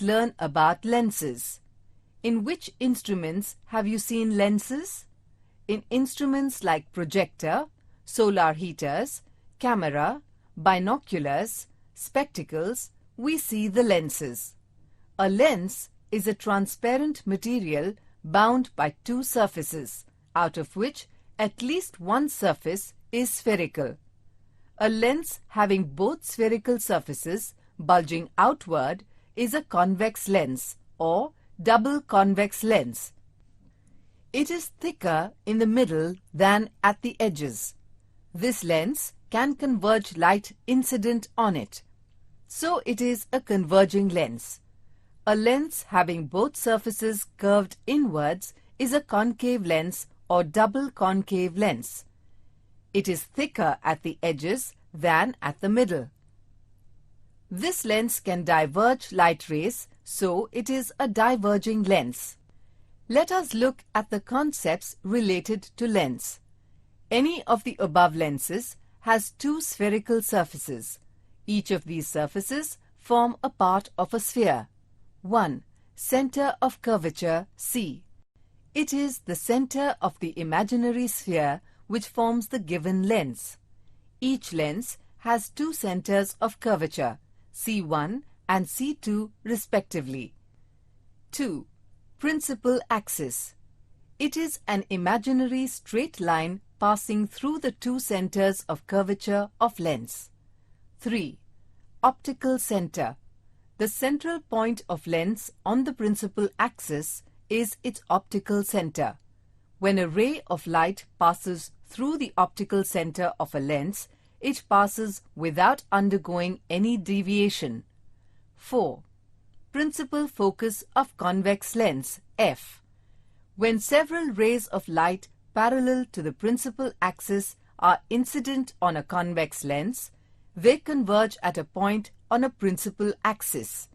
learn about lenses. In which instruments have you seen lenses? In instruments like projector, solar heaters, camera, binoculars, spectacles, we see the lenses. A lens is a transparent material bound by two surfaces, out of which at least one surface is spherical. A lens having both spherical surfaces bulging outward is a convex lens or double convex lens. It is thicker in the middle than at the edges. This lens can converge light incident on it. So it is a converging lens. A lens having both surfaces curved inwards is a concave lens or double concave lens. It is thicker at the edges than at the middle. This lens can diverge light rays, so it is a diverging lens. Let us look at the concepts related to lens. Any of the above lenses has two spherical surfaces. Each of these surfaces form a part of a sphere. 1. Center of curvature C. It is the center of the imaginary sphere which forms the given lens. Each lens has two centers of curvature, C1 and C2 respectively. 2. Principal axis. It is an imaginary straight line passing through the two centers of curvature of lens. 3. Optical center. The central point of lens on the principal axis is its optical center. When a ray of light passes through the optical center of a lens, it passes without undergoing any deviation. 4. Principal focus of convex lens F. When several rays of light parallel to the principal axis are incident on a convex lens, they converge at a point on a principal axis.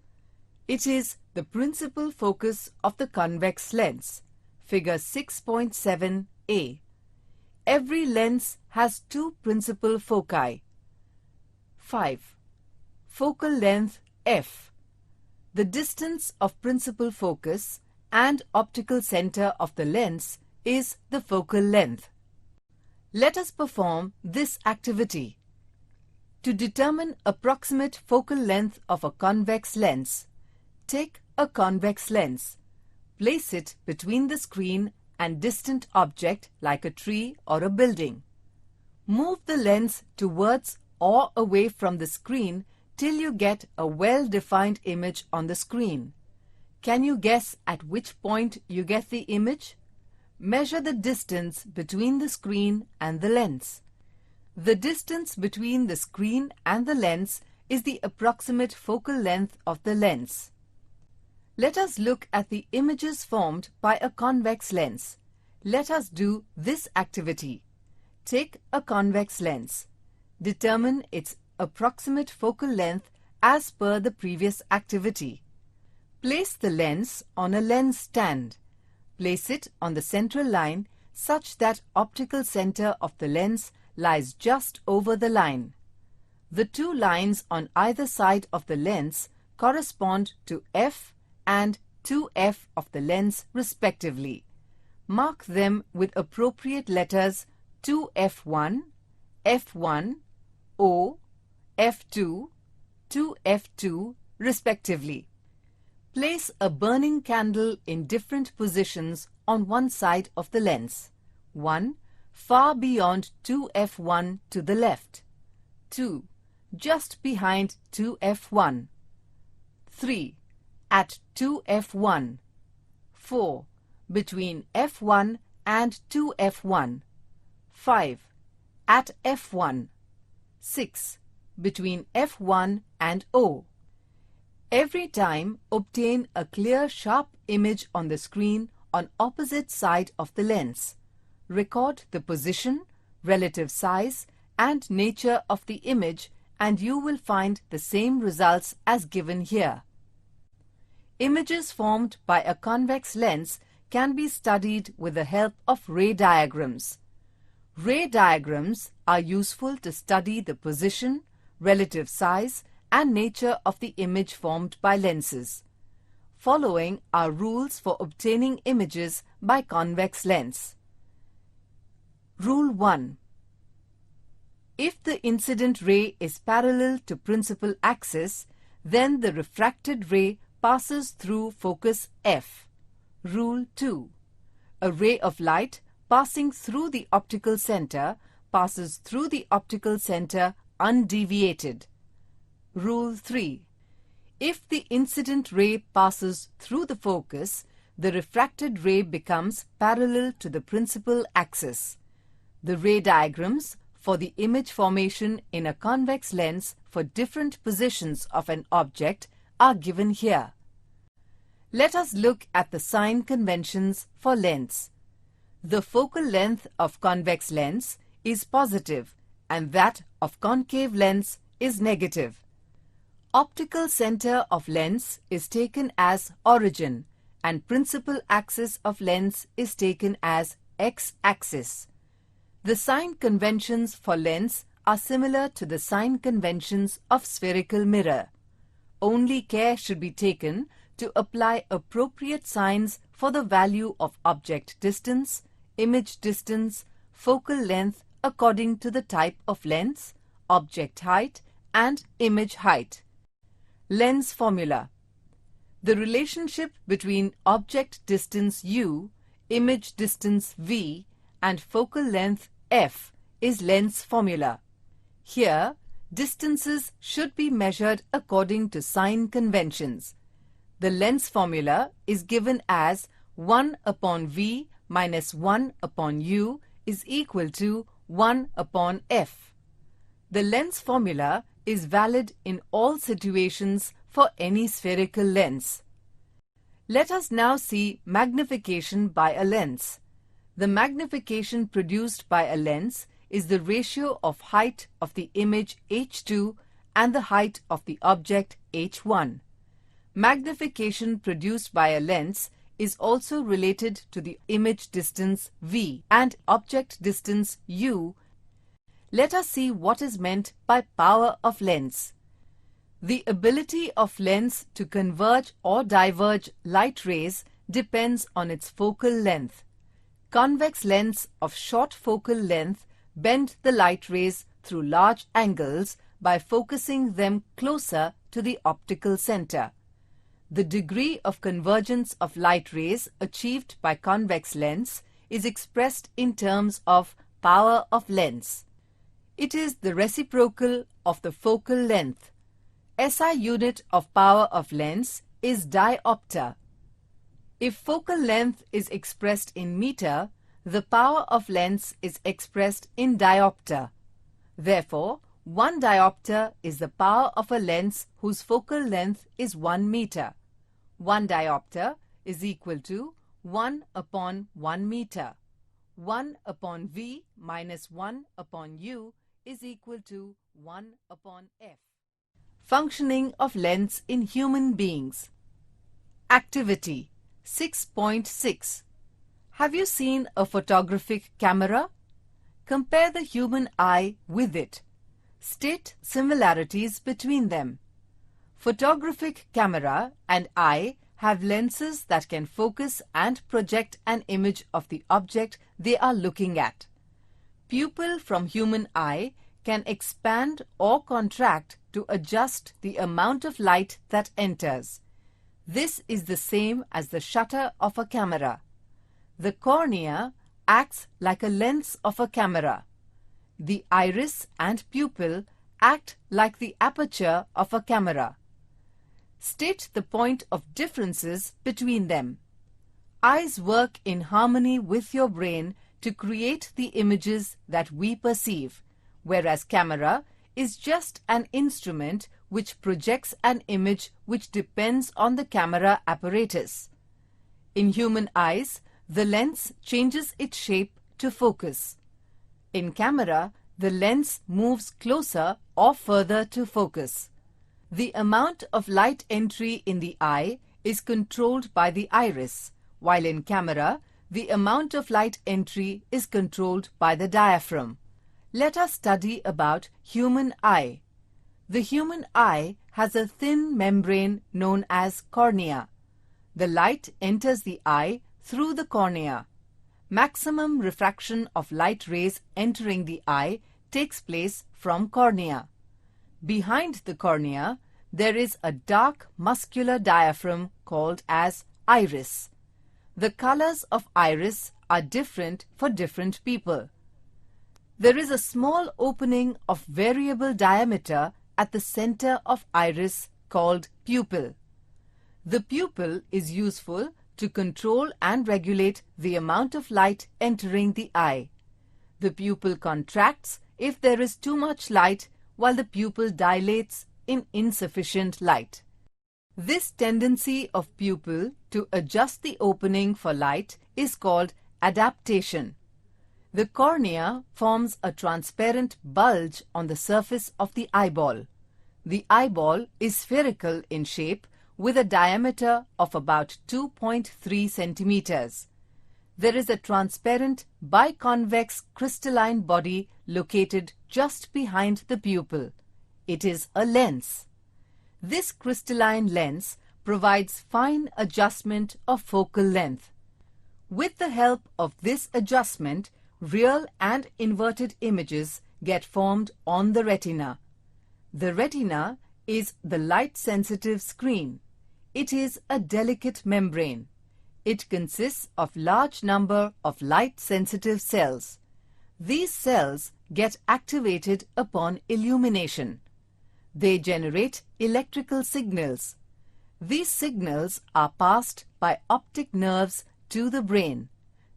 It is the principal focus of the convex lens. Figure 6.7a. Every lens has two principal foci. 5. Focal length F. The distance of principal focus and optical center of the lens is the focal length. Let us perform this activity. To determine approximate focal length of a convex lens, take a convex lens. Place it between the screen and distant object like a tree or a building. Move the lens towards or away from the screen till you get a well-defined image on the screen. Can you guess at which point you get the image? Measure the distance between the screen and the lens. The distance between the screen and the lens is the approximate focal length of the lens. Let us look at the images formed by a convex lens. Let us do this activity. Take a convex lens. Determine its approximate focal length as per the previous activity. Place the lens on a lens stand. Place it on the central line such that optical center of the lens lies just over the line. The two lines on either side of the lens correspond to F and 2F of the lens respectively. Mark them with appropriate letters 2F1, F1, O, F2, 2F2 respectively. Place a burning candle in different positions on one side of the lens. 1. Far beyond 2F1 to the left. 2. Just behind 2F1. 3. At 2F1. 4. Between F1 and 2F1. 5. At F1. 6. Between F1 and O. Every time obtain a clear sharp image on the screen on opposite side of the lens. Record the position, relative size and nature of the image and you will find the same results as given here. Images formed by a convex lens can be studied with the help of ray diagrams. Ray diagrams are useful to study the position, relative size and nature of the image formed by lenses. following are rules for obtaining images by convex lens. Rule 1. If the incident ray is parallel to principal axis, then the refracted ray passes through focus F. Rule 2. A ray of light passing through the optical center passes through the optical center undeviated. Rule 3. If the incident ray passes through the focus, the refracted ray becomes parallel to the principal axis. The ray diagrams for the image formation in a convex lens for different positions of an object are given here. Let us look at the sign conventions for lens. The focal length of convex lens is positive and that of concave lens is negative. Optical center of lens is taken as origin and principal axis of lens is taken as x-axis. The sign conventions for lens are similar to the sign conventions of spherical mirror. Only care should be taken to apply appropriate signs for the value of object distance, image distance, focal length according to the type of lens, object height, and image height. Lens formula. The relationship between object distance u, image distance v, and focal length f is lens formula. Here, distances should be measured according to sign conventions. The lens formula is given as 1 upon v minus 1 upon u is equal to 1 upon f. The lens formula is valid in all situations for any spherical lens. Let us now see magnification by a lens. The magnification produced by a lens is the ratio of height of the image h2 and the height of the object h1. Magnification produced by a lens is also related to the image distance v and object distance u. Let us see what is meant by power of lens. The ability of lens to converge or diverge light rays depends on its focal length. Convex lens of short focal length bend the light rays through large angles by focusing them closer to the optical center. The degree of convergence of light rays achieved by convex lens is expressed in terms of power of lens. It is the reciprocal of the focal length. SI unit of power of lens is diopter. If focal length is expressed in meter, the power of lens is expressed in diopter. Therefore, 1 diopter is the power of a lens whose focal length is 1 meter. 1 diopter is equal to 1 upon 1 meter. 1 upon v minus 1 upon u is equal to 1 upon f. Functioning of lens in human beings. Activity 6.6. Have you seen a photographic camera? Compare the human eye with it. State similarities between them. Photographic camera and eye have lenses that can focus and project an image of the object they are looking at. Pupil from human eye can expand or contract to adjust the amount of light that enters. This is the same as the shutter of a camera. The cornea acts like a lens of a camera. The iris and pupil act like the aperture of a camera. State the point of differences between them. Eyes work in harmony with your brain to create the images that we perceive, whereas camera is just an instrument which projects an image which depends on the camera apparatus. In human eyes, the lens changes its shape to focus. In camera, the lens moves closer or further to focus. The amount of light entry in the eye is controlled by the iris, while in camera, the amount of light entry is controlled by the diaphragm. Let us study about human eye. The human eye has a thin membrane known as cornea. The light enters the eye through the cornea. Maximum refraction of light rays entering the eye takes place from cornea. Behind the cornea, there is a dark muscular diaphragm called as iris. The colors of iris are different for different people. There is a small opening of variable diameter at the center of iris called pupil. The pupil is useful to control and regulate the amount of light entering the eye. The pupil contracts if there is too much light, while the pupil dilates in insufficient light. This tendency of pupil to adjust the opening for light is called adaptation. The cornea forms a transparent bulge on the surface of the eyeball. The eyeball is spherical in shape with a diameter of about 2.3 centimeters. There is a transparent biconvex crystalline body located just behind the pupil. It is a lens. This crystalline lens provides fine adjustment of focal length. With the help of this adjustment, real and inverted images get formed on the retina. The retina is the light-sensitive screen. It is a delicate membrane. It consists of large number of light-sensitive cells. These cells get activated upon illumination. They generate electrical signals. These signals are passed by optic nerves to the brain.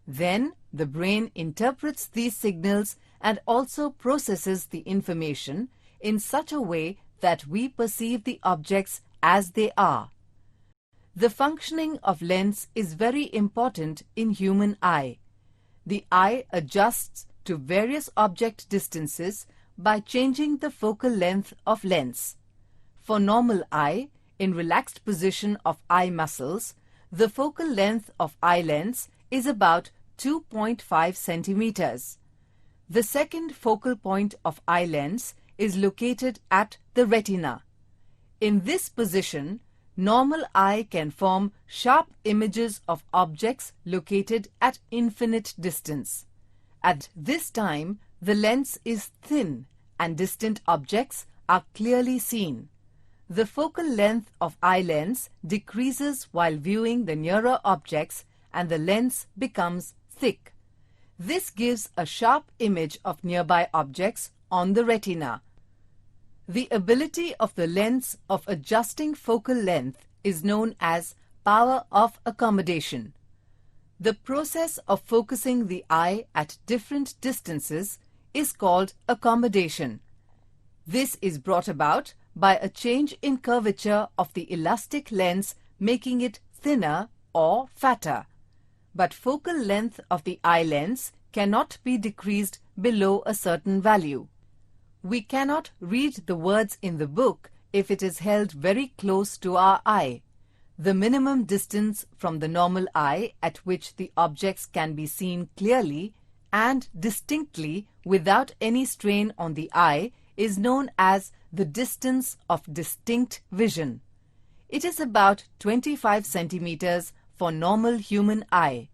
Then the brain interprets these signals and also processes the information in such a way that we perceive the objects as they are. The functioning of lens is very important in human eye. The eye adjusts to various object distances by changing the focal length of lens. For normal eye, in relaxed position of eye muscles, the focal length of eye lens is about 2.5 centimeters. The second focal point of eye lens is located at the retina. In this position, normal eye can form sharp images of objects located at infinite distance. At this time, the lens is thin and distant objects are clearly seen. The focal length of eye lens decreases while viewing the nearer objects and the lens becomes thick. This gives a sharp image of nearby objects on the retina. The ability of the lens of adjusting focal length is known as power of accommodation. The process of focusing the eye at different distances is called accommodation. This is brought about by a change in curvature of the elastic lens, making it thinner or fatter. But focal length of the eye lens cannot be decreased below a certain value. We cannot read the words in the book if it is held very close to our eye. The minimum distance from the normal eye at which the objects can be seen clearly and distinctly without any strain on the eye is known as the distance of distinct vision. It is about 25 centimeters for normal human eye.